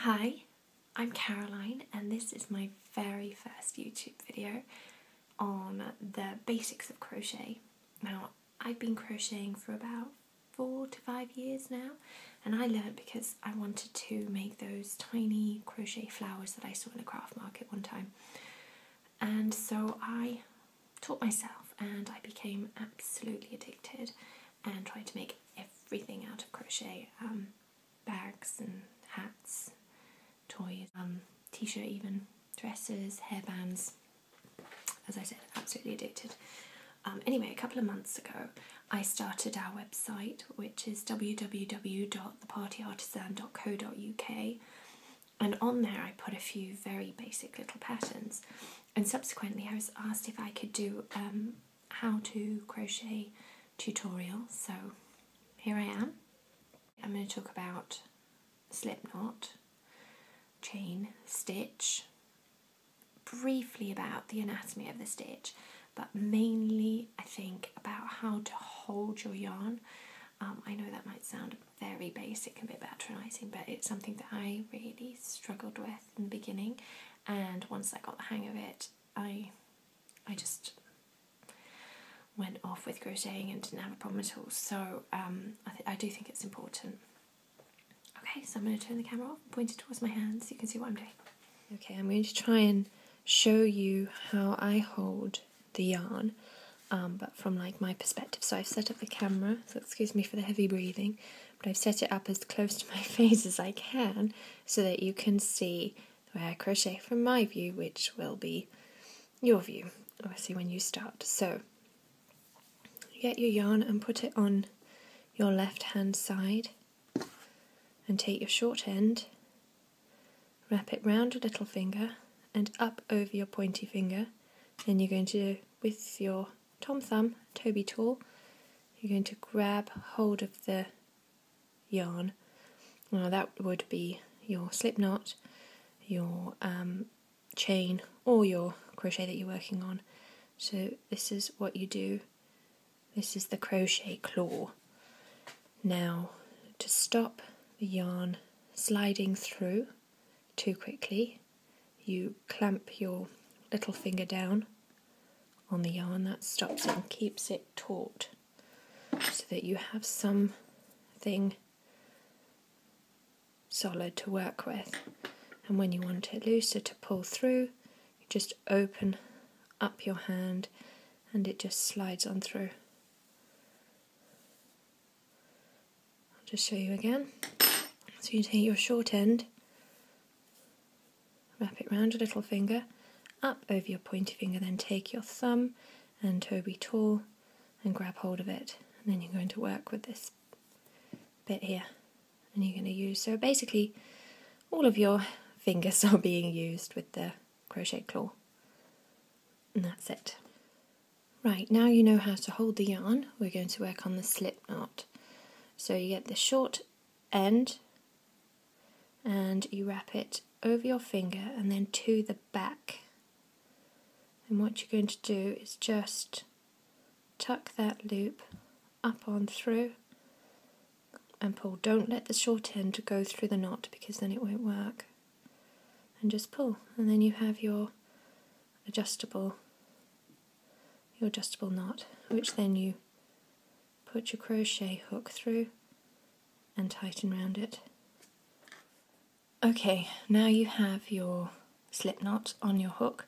Hi, I'm Caroline and this is my very first YouTube video on the basics of crochet. Now, I've been crocheting for about 4 to 5 years now, and I learned because I wanted to make those tiny crochet flowers that I saw in a craft market one time. And so I taught myself and I became absolutely addicted and tried to make everything out of crochet, bags and hats, toys, t-shirt even, dresses, hairbands. As I said, absolutely addicted. Anyway, a couple of months ago I started our website, which is www.thepartyartisan.co.uk, and on there I put a few very basic little patterns, and subsequently I was asked if I could do how to crochet tutorial. So here I am. I'm going to talk about slip knot, chain, stitch, briefly about the anatomy of the stitch, but mainly I think about how to hold your yarn. I know that might sound very basic and a bit patronising, but it's something that I really struggled with in the beginning, and once I got the hang of it, I just went off with crocheting and didn't have a problem at all. So I do think it's important. Okay, so I'm going to turn the camera off and point it towards my hands so you can see what I'm doing. Okay, I'm going to try and show you how I hold the yarn, but from like my perspective. So I've set up the camera, so excuse me for the heavy breathing, but I've set it up as close to my face as I can so that you can see the way I crochet from my view, which will be your view, obviously, when you start. So you get your yarn and put it on your left hand side and take your short end, wrap it round your little finger and up over your pointy finger. Then you're going to, with your tom thumb, Toby tool, you're going to grab hold of the yarn. Now that would be your slip knot, your chain, or your crochet that you're working on. So this is what you do. This is the crochet claw. Now, to stop the yarn sliding through too quickly, you clamp your little finger down on the yarn. That stops it and keeps it taut so that you have something solid to work with. And when you want it looser to pull through, you just open up your hand and it just slides on through. I'll just show you again. So you take your short end, wrap it round your little finger, up over your pointy finger, then take your thumb and Toby tool and grab hold of it, and then you're going to work with this bit here, and you're going to use, so basically all of your fingers are being used with the crochet claw, and that's it. Right, now you know how to hold the yarn, we're going to work on the slip knot. So you get the short end and you wrap it over your finger and then to the back. And what you're going to do is just tuck that loop up on through and pull. Don't let the short end go through the knot because then it won't work. And just pull, and then you have your adjustable knot, which then you put your crochet hook through and tighten round it. Okay, now you have your slip knot on your hook.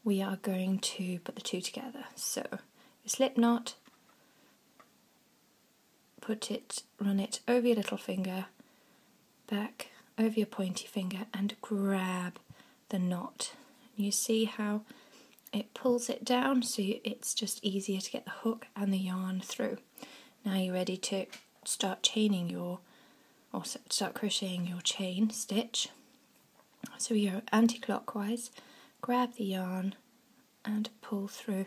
We are going to put the two together. So your slip knot, run it over your little finger, back over your pointy finger and grab the knot. You see how it pulls it down, so it's just easier to get the hook and the yarn through. Now you're ready to start start crocheting your chain stitch. So we go anti-clockwise, grab the yarn and pull through.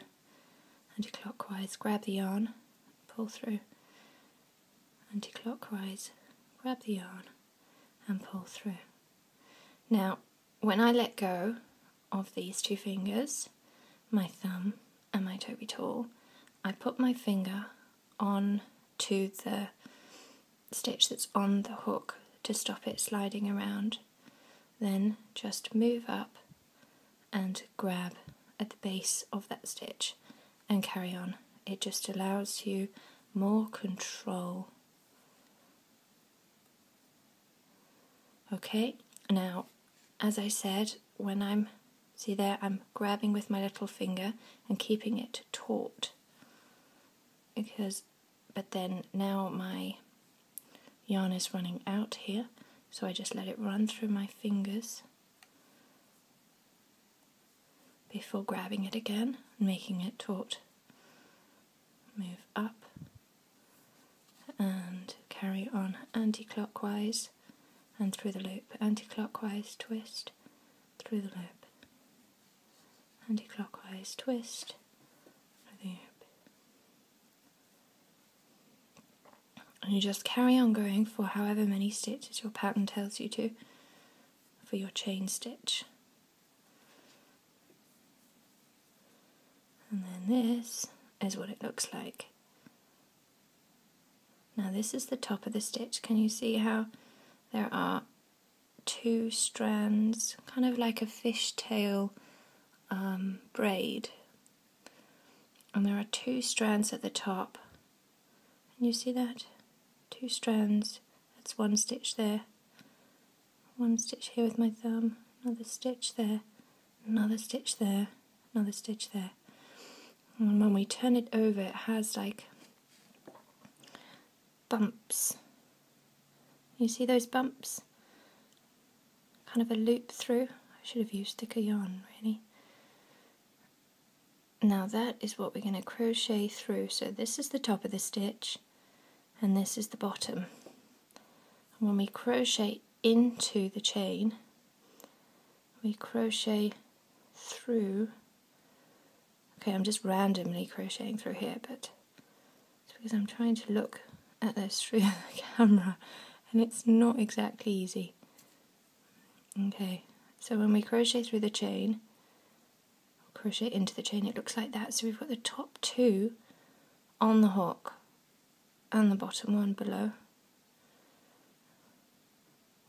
Anti-clockwise, grab the yarn, pull through. Anti-clockwise, grab the yarn and pull through. Now, when I let go of these two fingers, my thumb and my Toby tool, I put my finger on to the stitch that's on the hook to stop it sliding around. then just move up and grab at the base of that stitch and carry on. It just allows you more control. Okay, now as I said, when I'm grabbing with my little finger and keeping it taut, but then now my yarn is running out here, so I just let it run through my fingers before grabbing it again and making it taut. Move up and carry on anti-clockwise and through the loop, anti-clockwise, twist, through the loop, anti-clockwise, twist, through the loop. And you just carry on going for however many stitches your pattern tells you to for your chain stitch. And then this is what it looks like. Now this is the top of the stitch. Can you see how there are two strands, kind of like a fishtail braid, and there are two strands at the top. Can you see that? Two strands. That's one stitch there, one stitch here with my thumb, another stitch there, another stitch there, another stitch there. And when we turn it over, it has like bumps. You see those bumps? Kind of a loop through. I should have used thicker yarn, really. Now that is what we're going to crochet through. So this is the top of the stitch, and this is the bottom. And when we crochet into the chain, we crochet through. Okay, I'm just randomly crocheting through here, but it's because I'm trying to look at this through the camera, and it's not exactly easy. Okay, so when we crochet through the chain, crochet into the chain, it looks like that. So we've got the top two on the hook and the bottom one below.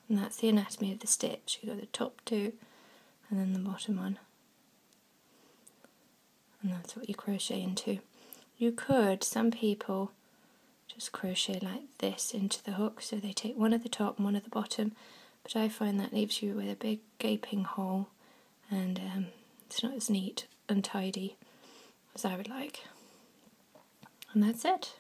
And that's the anatomy of the stitch. You've got the top two and then the bottom one. And that's what you crochet into. You could, some people just crochet like this into the hook, so they take one at the top and one at the bottom, but I find that leaves you with a big gaping hole, and it's not as neat and tidy as I would like. And that's it.